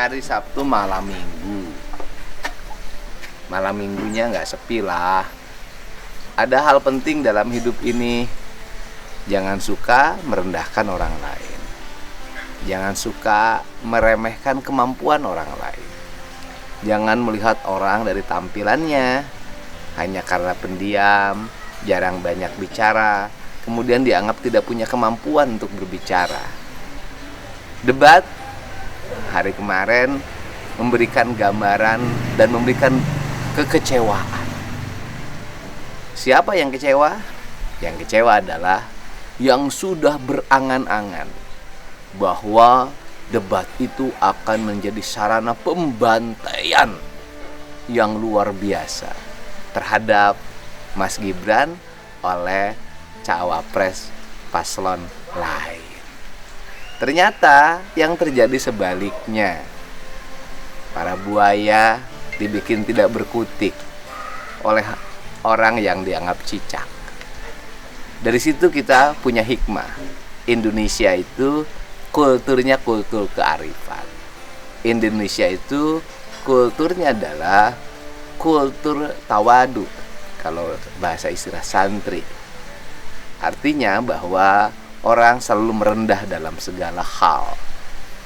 hari Sabtu malam minggu. Malam minggunya nggak sepi lah. Ada hal penting dalam hidup ini. Jangan suka merendahkan orang lain. Jangan suka meremehkan kemampuan orang lain. Jangan melihat orang dari tampilannya. Hanya karena pendiam, jarang banyak bicara, kemudian dianggap tidak punya kemampuan untuk berbicara. Debat hari kemarin memberikan gambaran dan memberikan kekecewaan. Siapa yang kecewa? Yang kecewa adalah yang sudah berangan-angan bahwa debat itu akan menjadi sarana pembantaian yang luar biasa terhadap Mas Gibran oleh cawapres paslon lain. Ternyata yang terjadi sebaliknya. Para buaya dibikin tidak berkutik oleh orang yang dianggap cicak. Dari situ kita punya hikmah. Indonesia itu kulturnya kultur kearifan. Indonesia itu kulturnya adalah kultur tawadu. Kalau bahasa istilah santri, artinya bahwa orang selalu merendah dalam segala hal.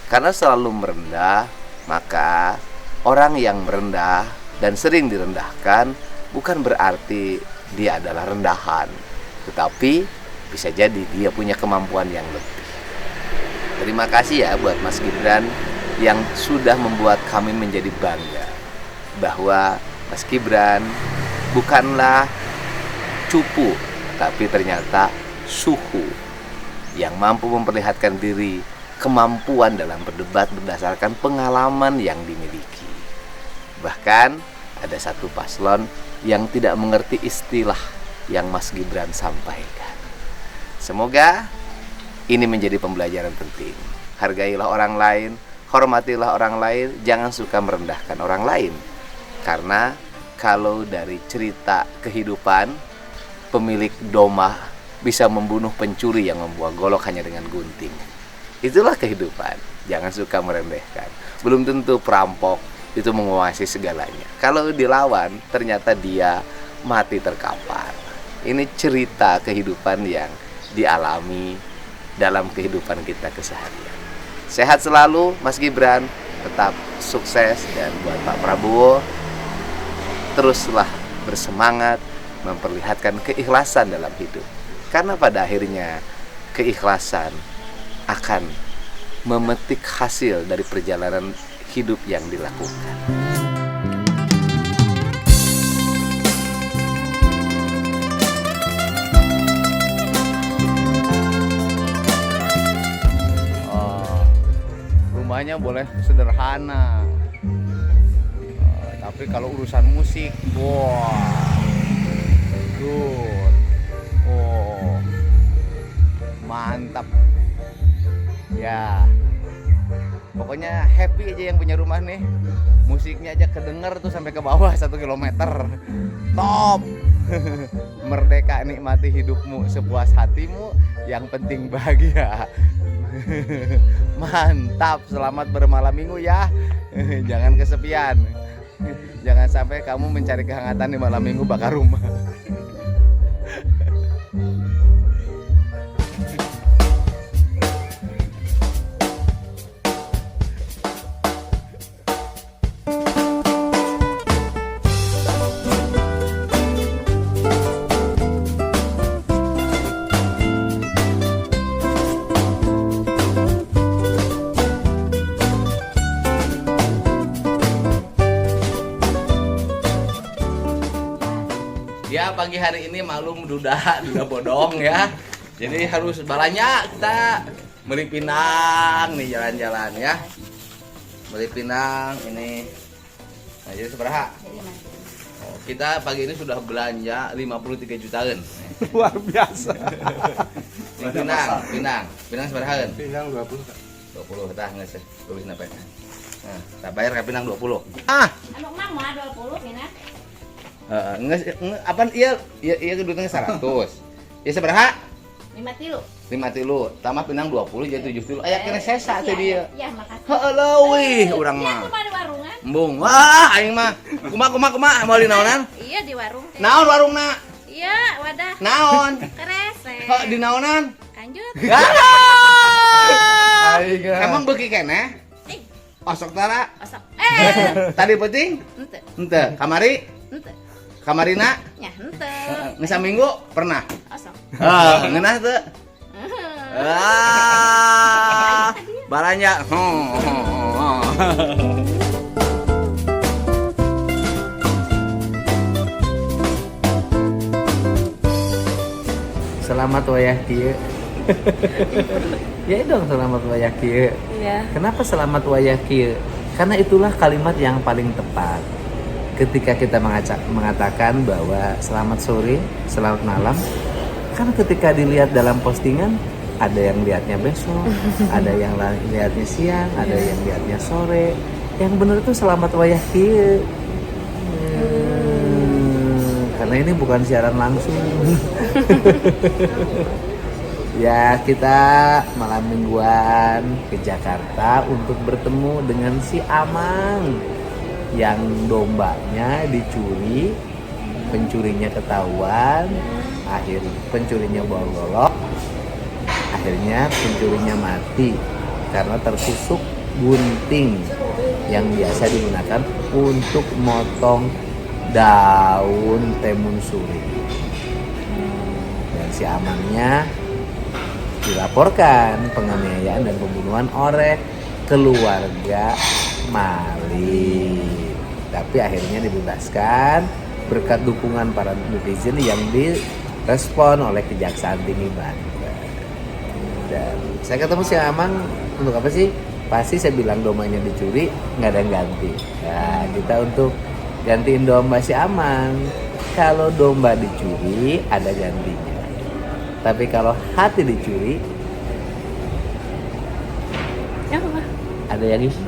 Karena selalu merendah, maka orang yang merendah dan sering direndahkan bukan berarti dia adalah rendahan, tetapi bisa jadi dia punya kemampuan yang lebih. Terima kasih ya buat Mas Gibran yang sudah membuat kami menjadi bangga bahwa Mas Gibran bukanlah cupu, tapi ternyata suhu yang mampu memperlihatkan diri, kemampuan dalam berdebat berdasarkan pengalaman yang dimiliki. Bahkan ada satu paslon yang tidak mengerti istilah yang Mas Gibran sampaikan. Semoga ini menjadi pembelajaran penting. Hargailah orang lain, hormatilah orang lain, jangan suka merendahkan orang lain. Karena kalau dari cerita kehidupan, pemilik domba bisa membunuh pencuri yang membuat golok hanya dengan gunting. Itulah kehidupan. Jangan suka meremehkan. Belum tentu perampok itu menguasai segalanya. Kalau dilawan, ternyata dia mati terkapar. Ini cerita kehidupan yang dialami dalam kehidupan kita keseharian. Sehat selalu Mas Gibran, tetap sukses, dan buat Pak Prabowo, teruslah bersemangat memperlihatkan keikhlasan dalam hidup. Karena pada akhirnya keikhlasan akan memetik hasil dari perjalanan hidup yang dilakukan. Rumahnya boleh sederhana, tapi kalau urusan musik, wah, good, oh, mantap, ya. Pokoknya happy aja yang punya rumah nih. Musiknya aja kedenger tuh sampai ke bawah 1 kilometer. Top. Merdeka, nikmati hidupmu sepuas hatimu, yang penting bahagia. Mantap, selamat bermalam minggu ya. Jangan kesepian. Jangan sampai kamu mencari kehangatan di malam minggu bakar rumah. Ya, pagi hari ini maklum duda bodong ya. Jadi harus balanya kita beli pinang nih, jalan-jalan ya. Beli pinang ini. Nah, jadi seberapa? Oh, kita pagi ini sudah belanja 53 jutaan. Luar biasa. Pinang seberapa? Pinang 20. 20 tah geus tulis nape. Nah, tak bayar ka pinang 20. Anu mah moal 20 pinang. Apa iya duitnya 100. Ya seberapa? 5 tilu. 5 tilu, tambah pinang 20 jadi 7 tilu. Aya kena sesa teh dia. Iya, makasih. Heueuh wih, urang Iya, mah. aku mah di warungan. Embung. Wah, aing mah. Kumaha mau di naonan? Iya, di warung teh. Naon warungna? Iya, wadah. Naon? Keresek. Heuh di naonan? Lanjut. Aing. Emang beuki keneh? Eh, Osok tara. osok. Tadi penting? Henteu. Henteu. Kamari? Henteu. Kamarina? Nya henteu. Geus saminggu pernah? Osok. Ngeunah teu? Ah, baranya. Selamat wayah kieu. Ya dong selamat wayah kieu. Iya. Kenapa selamat wayah kieu? Karena itulah kalimat yang paling tepat. Ketika kita mengatakan bahwa selamat sore, selamat malam. Kan ketika dilihat dalam postingan ada yang lihatnya besok, ada yang lihatnya siang, ada yang lihatnya sore. Yang benar itu selamat wayah kieu. Karena ini bukan siaran langsung. Ya, kita malam mingguan ke Jakarta untuk bertemu dengan si Amang yang dombanya dicuri, pencurinya ketahuan, pencurinya bawa golok, akhirnya pencurinya mati karena tertusuk gunting yang biasa digunakan untuk motong daun timun suri. Dan si Amangnya dilaporkan penganiayaan dan pembunuhan oleh keluarga maling. Tapi akhirnya dibebaskan berkat dukungan para netizen yang direspon oleh Kejaksaan Tinggi Banten. Dan saya ketemu si Amang untuk apa sih? Pasti saya bilang dombanya dicuri, nggak ada yang ganti. Nah, kita untuk gantiin domba si Amang. Kalau domba dicuri, ada gantinya. Tapi kalau hati dicuri, Apa? ada yang isi.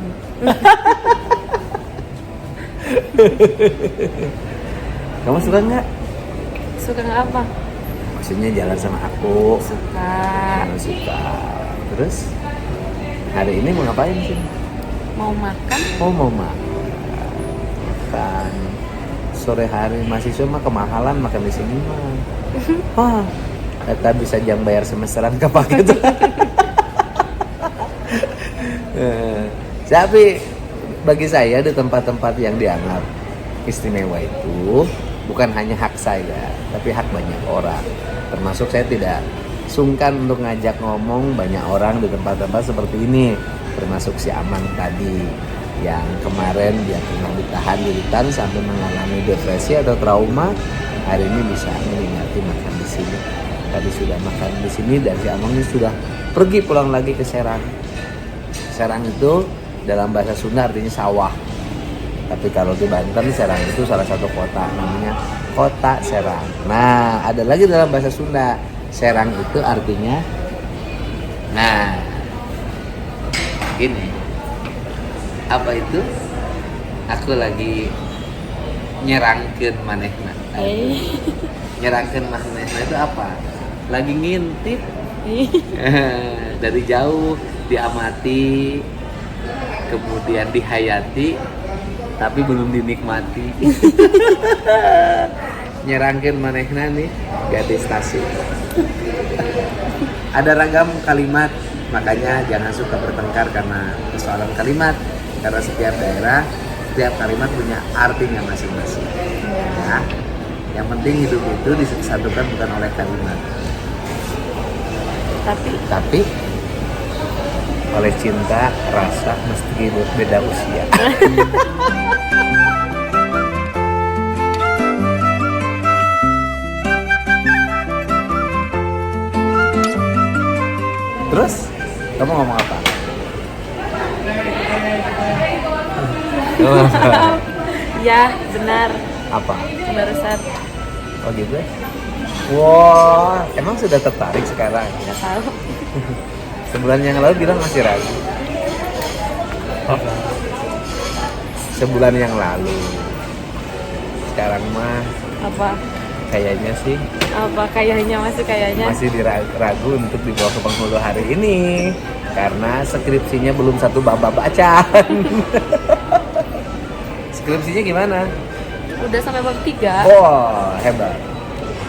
Kamu suka nggak? Suka nggak apa? Maksudnya jalan sama aku. Suka. Kamu suka. Terus hari ini mau ngapain sih? Mau makan? Oh mau makan. Sore hari mahasiswa mah kemahalan makan di sini mah. Wah, kita bisa jam bayar semesteran kepake tuh. Tapi bagi saya di tempat-tempat yang dianggap istimewa itu bukan hanya hak saya, tapi hak banyak orang. Termasuk saya tidak sungkan untuk ngajak ngomong banyak orang di tempat-tempat seperti ini, termasuk si Amang tadi yang kemarin dia pernah ditahan di hutan sampai mengalami depresi atau trauma, hari ini bisa menikmati makan di sini. Tadi sudah makan di sini dan si Amang ini sudah pergi pulang lagi ke Serang. Serang itu dalam bahasa Sunda artinya sawah. Tapi kalau di Banten, Serang itu salah satu kota namanya Kota Serang. Nah, ada lagi dalam bahasa Sunda, Serang itu artinya ini apa itu? Aku lagi nyerangkeun manehna. Nyerangkeun manehna itu apa? Lagi ngintip. Dari jauh diamati, kemudian dihayati, tapi belum dinikmati. Nyerangkeun manehna nih, gadis Tasik. Ada ragam kalimat, makanya jangan suka bertengkar karena persoalan kalimat. Karena setiap daerah, setiap kalimat punya artinya masing-masing. Ya. Yang penting hidup itu disatukan bukan oleh kalimat, tapi oleh cinta, rasa, meski beda usia. Terus, kamu ngomong apa? Ya, benar. Apa? Barusan Oh gitu? Wah, emang sudah tertarik sekarang? nggak tahu. Sebulan yang lalu bilang masih ragu. Sebulan yang lalu. Sekarang mah Apa? Kayaknya sih Apa kayaknya masih ragu untuk dibawa ke penghulu hari ini karena skripsinya belum satu bab bacaan. Skripsinya gimana? udah sampai bab 3. Wah, hebat.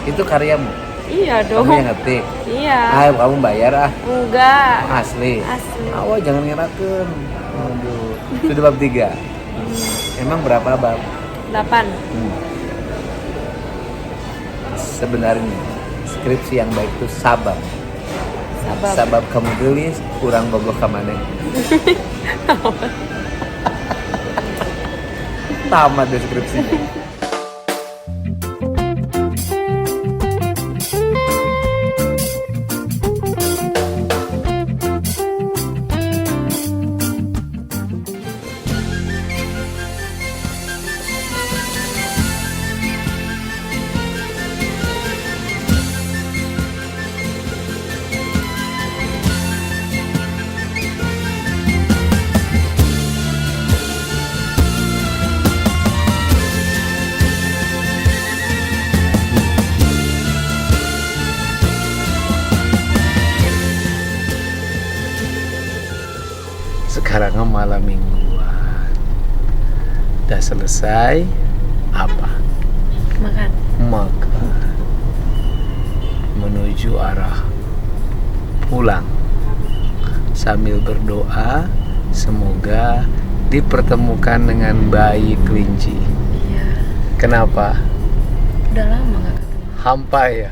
Itu karyamu. Iya dong. Kamu yang ngetik. Iya. Ah, kamu bayar ah. Enggak. Asli. Asli. Awal jangan ngirakeun. Aduh. Sudah bab 3. Emang berapa bab? 8. Sebenarnya skripsi yang baik itu sabab. Sabab. Sabab kamu gelis, kurang bogoh ka maneh. Tamat deskripsi. Sekarang malam mingguan. Udah selesai apa? Makan. Makan. Menuju arah pulang sambil berdoa semoga dipertemukan dengan bayi kelinci. Iya. Kenapa? Udah lama nggak ketemu. Hampa ya.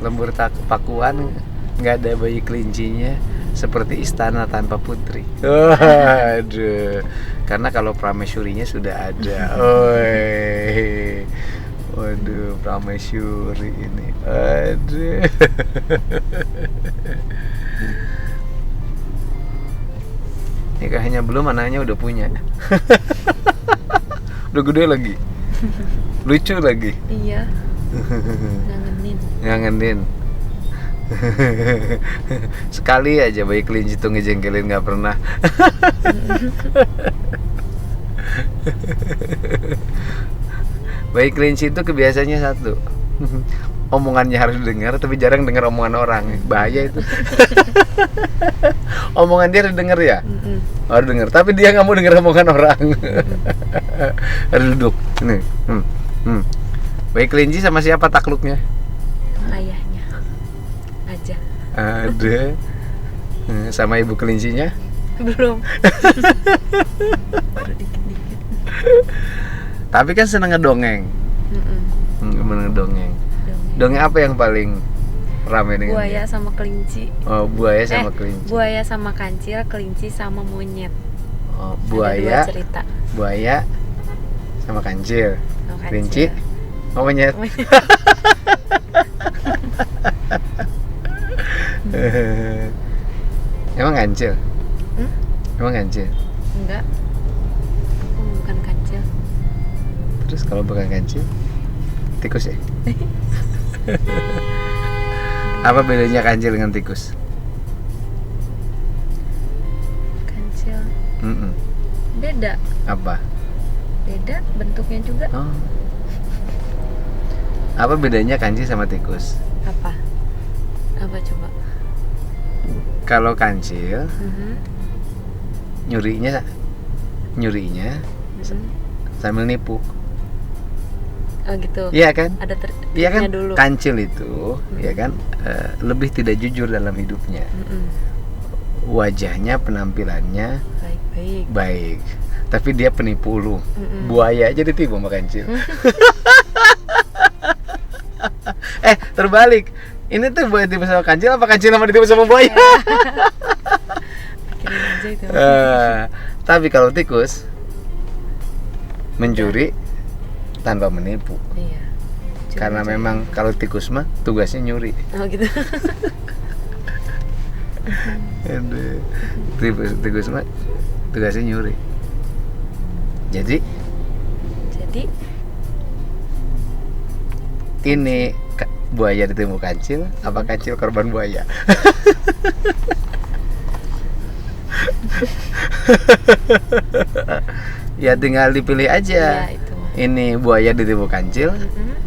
Lembur tak kepakuan, nggak ada bayi kelincinya, seperti istana tanpa putri. Aduh, karena kalau pramesurinya sudah ada. Oi, waduh, pramesuri ini. Aduh. Nikahnya belum, anaknya udah punya. Udah gede lagi. Lucu lagi. Iya. Ngangenin. Ngangenin. Sekali aja bayi kelinci tuh ngejengkelin, nggak pernah. Bayi kelinci itu kebiasaannya satu, omongannya harus dengar, tapi jarang dengar omongan orang. Bahaya itu. Omongan dia harus dengar ya, harus dengar, tapi dia nggak mau dengar omongan orang. Harus duduk. Nih. Bayi kelinci sama siapa takluknya? Ayahnya aja. Ada. Sama ibu kelincinya? Belum. Baru dikit-dikit. Tapi kan seneng ngedongeng. Seneng ngedongeng. Dongeng apa yang paling ramai dengan Buaya dia? sama kelinci. Oh, buaya sama kelinci. Buaya sama kancil, kelinci sama monyet. Oh, Ada buaya. 2 cerita. Buaya sama kancil. Sama kancil. Kelinci. Oh, monyet. Emang kancil? Emang kancil? Enggak. Aku bukan kancil. Terus kalau bukan kancil, tikus ya? Apa bedanya kancil dengan tikus? Kancil. Mm-mm. Beda. Apa? Beda bentuknya juga. Oh. Apa bedanya kancil sama tikus? Apa? Apa coba? Kalau kancil, nyurinya sambil nipu. Oh gitu. Iya kan? Ada Iya kan? dulu. Kancil itu, ya kan, lebih tidak jujur dalam hidupnya. Wajahnya, penampilannya Baik-baik. baik, tapi dia penipu lu. Buaya aja ditipu sama kancil. Terbalik. Ini tuh buaya ditipu sama kancil, apa kancil sama ditipu sama buaya? Pikirin aja itu. Tapi kalau tikus mencuri tanpa menipu. Iya. Curi Karena aja. memang kalau tikus mah tugasnya nyuri. Oh gitu. Aduh. Tikus mah tugasnya nyuri. Jadi ini buaya ditipu kancil, apa kancil korban buaya? Ya tinggal dipilih aja. Iya itu mah. Ini buaya ditipu kancil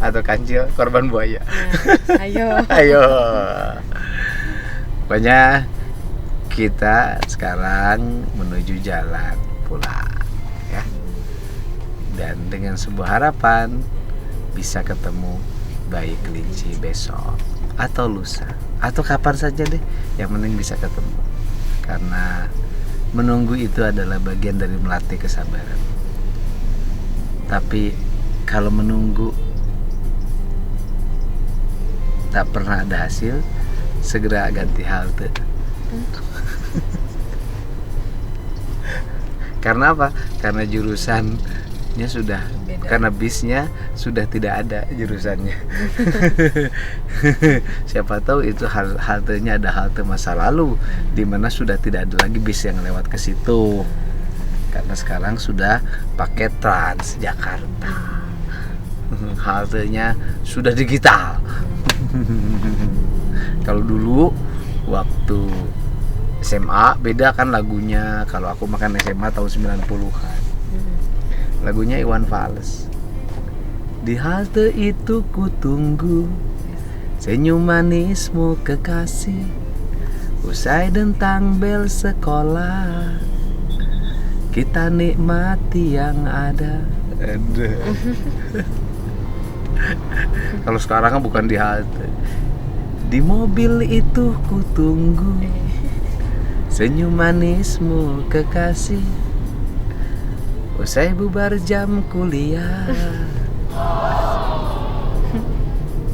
atau kancil korban buaya? Nah, ayo. Ayo. Pokoknya kita sekarang menuju jalan pulang ya. Dan dengan sebuah harapan bisa ketemu bayi kelinci besok atau lusa atau kapan saja deh, yang penting bisa ketemu. Karena menunggu itu adalah bagian dari melatih kesabaran. Tapi kalau menunggu tak pernah ada hasil, segera ganti halte. Karena apa? Karena jurusannya sudah Beda. karena bisnya sudah tidak ada jurusannya. Siapa tahu itu haltenya ada halte masa lalu di mana sudah tidak ada lagi bis yang lewat ke situ. Karena sekarang sudah pakai Transjakarta. Haltenya sudah digital. Kalau dulu waktu SMA beda kan lagunya. Kalau aku makan SMA tahun 90-an. Lagunya Iwan Fals. Di halte itu ku tunggu senyum manismu kekasih. Usai dentang bel sekolah, kita nikmati yang ada. Kalau sekarang kan bukan di halte. Di mobil itu ku tunggu senyum manismu kekasih. Usai bubar jam kuliah,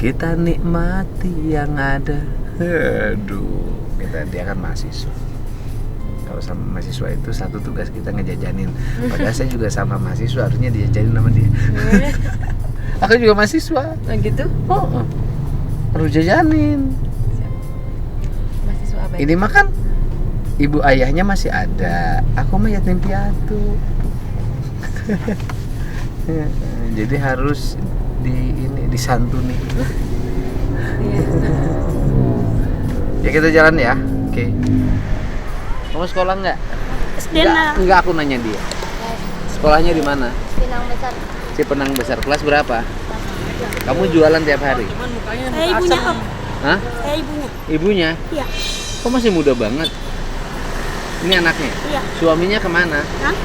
kita nikmati yang ada. Aduh, dia kan mahasiswa. Kalau sama mahasiswa itu satu tugas kita ngejajanin. Padahal saya juga sama mahasiswa, harusnya dijajanin sama dia. Aku juga mahasiswa. Nah gitu? Oh, harus jajanin. Mahasiswa apa? Ini mah kan ibu ayahnya masih ada. Aku mah yatim piatu. Jadi harus disantuni. Ya kita jalan ya. Oke. Kamu sekolah nggak? Enggak, aku nanya dia. Sekolahnya di mana? Pinang besar. Cipenang Besar. Kelas berapa? Kamu jualan tiap hari? Saya ibunya om. Hah? Saya ibunya. Ibunya? Iya. Kok masih muda banget? Ini anaknya? Iya. Suaminya kemana? Hah?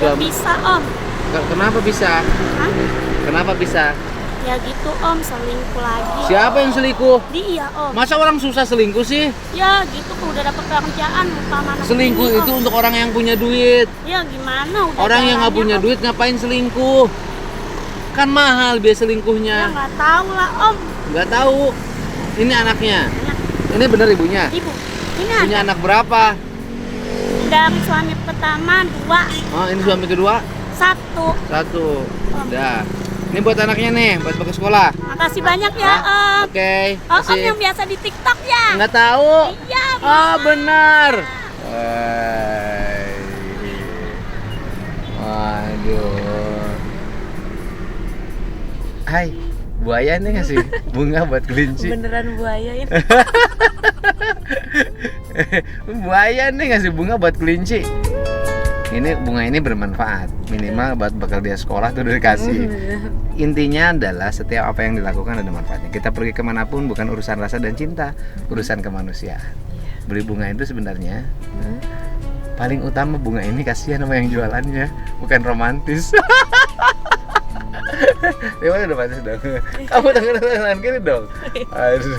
Suami. Bisa om. Kenapa bisa? Hah? Kenapa bisa? Ya gitu om, selingkuh lagi. Siapa yang selingkuh? Dia om. Masa orang susah selingkuh sih? Ya gitu, udah dapat pekerjaan lupa mana. Selingkuh ini, itu Om. untuk orang yang punya duit. Ya gimana? Udah Orang yang nggak jalannya, punya Om. duit ngapain selingkuh? Kan mahal biaya Ya selingkuhnya. nggak tahu lah om. Nggak tahu. Ini anaknya. Ya, Ini bener ibunya. ibu. Ini Punya ada anak berapa? dari suami pertama 2, Oh, ini suami kedua? 1. 1. Udah. Ini buat anaknya nih, buat ke sekolah. Makasih banyak ya om. Oke. Oh, om yang biasa di TikTok ya? Nggak tahu. Iya. Ah, benar. Waduh. Hai, buaya nih ngasih bunga buat kelinci. Beneran buaya ini. Buaya nih ngasih bunga buat kelinci. Ini bunga ini bermanfaat, minimal buat bekal dia sekolah tuh udah dikasih. Intinya adalah setiap apa yang dilakukan ada manfaatnya. Kita pergi kemanapun bukan urusan rasa dan cinta, urusan kemanusiaan. Beli bunga itu sebenarnya paling utama bunga ini kasihan sama yang jualannya, bukan romantis. Gimana romantis dong? Kamu tangan kiri dong. Aduh.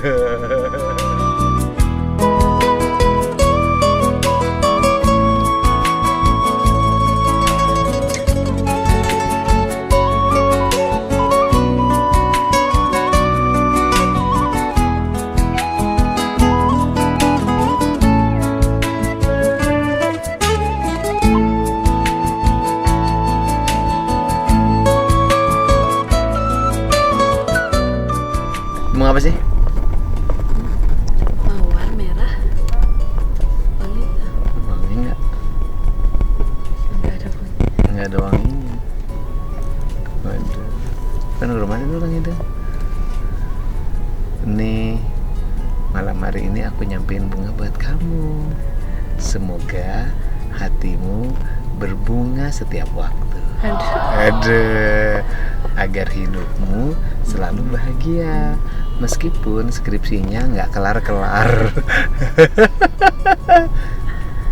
Bunga apa sih? Mawar merah. Wangi. Wangi nggak? Enggak ada wangi. Nggak ada wanginya. Waduh. Kan romantis orang itu. Nih, malam hari ini aku nyampein bunga buat kamu. Semoga hatimu berbunga setiap waktu. Aduh, agar hidupmu selalu bahagia meskipun skripsinya nggak kelar-kelar.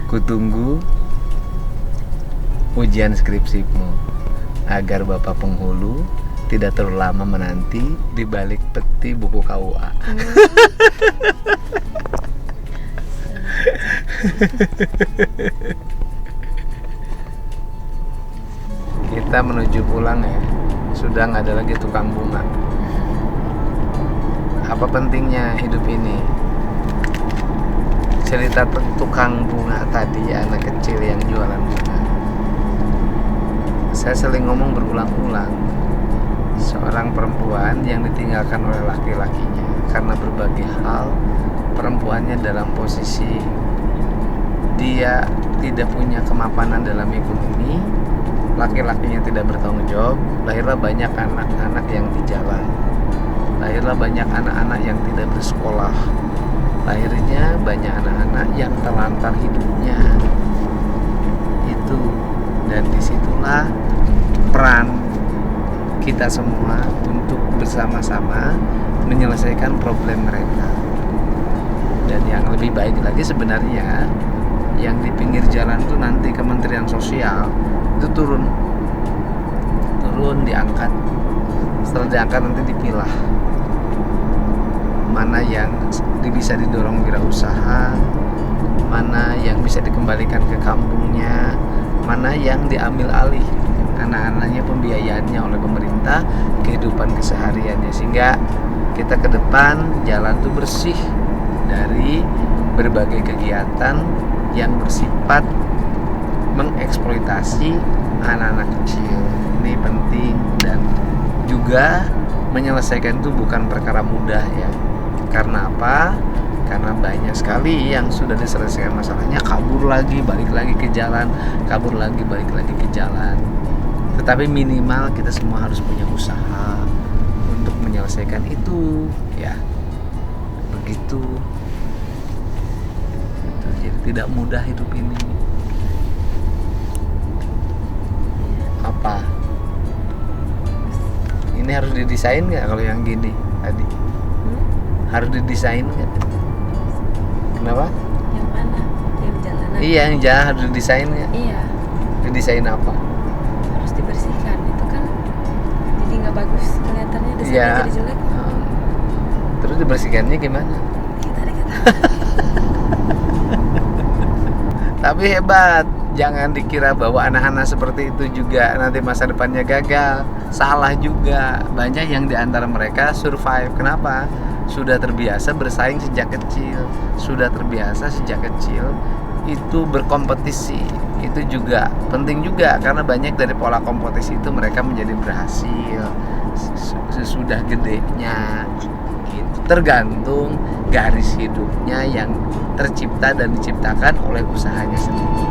Kutunggu ujian skripsimu agar Bapak Penghulu tidak terlalu lama menanti di balik peti buku KUA. Kita menuju pulang ya. Sudah nggak ada lagi tukang bunga. Apa pentingnya hidup ini? Cerita tukang bunga tadi, anak kecil yang jualan bunga. Saya sering ngomong berulang-ulang, seorang perempuan yang ditinggalkan oleh laki-lakinya karena berbagai hal. Perempuannya dalam posisi dia tidak punya kemapanan dalam ekonomi, laki-lakinya tidak bertanggung jawab, lahirlah banyak anak-anak yang di jalan, lahirlah banyak anak-anak yang tidak bersekolah, lahirnya banyak anak-anak yang terlantar hidupnya. Itu, dan disitulah peran kita semua untuk bersama-sama menyelesaikan problem mereka. Dan yang lebih baik lagi sebenarnya, yang di pinggir jalan tuh nanti Kementerian Sosial itu turun diangkat. Setelah diangkat nanti dipilah mana yang bisa didorong wirausaha, mana yang bisa dikembalikan ke kampungnya, mana yang diambil alih anak-anaknya pembiayaannya oleh pemerintah, kehidupan kesehariannya, sehingga kita ke depan jalan tuh bersih dari berbagai kegiatan yang bersifat mengeksploitasi anak-anak kecil. Ini penting, dan juga menyelesaikan itu bukan perkara mudah ya. Karena apa? Karena banyak sekali yang sudah diselesaikan masalahnya kabur lagi, balik lagi ke jalan, kabur lagi, balik lagi ke jalan. Tetapi minimal kita semua harus punya usaha untuk menyelesaikan itu ya. Begitu. Jadi tidak mudah hidup ini. Apa? Ini harus didesain nggak kalau yang gini tadi? Harus didesain nggak? Kenapa? Yang mana? Yang jalanan? Iya, yang jalan harus didesain nggak? Iya, Didesain apa? harus dibersihkan. Itu kan jadi nggak bagus kelihatannya, desainnya Iya. jadi jelek. Terus dibersihkannya gimana? Kita dikata. Tapi hebat. Jangan dikira bahwa anak-anak seperti itu juga nanti masa depannya gagal. Salah juga. Banyak yang diantara mereka survive. Kenapa? Sudah terbiasa bersaing sejak kecil. Sudah terbiasa sejak kecil itu berkompetisi. Itu juga penting juga, karena banyak dari pola kompetisi itu mereka menjadi berhasil sesudah gedenya. Gitu. Tergantung garis hidupnya yang tercipta dan diciptakan oleh usahanya sendiri.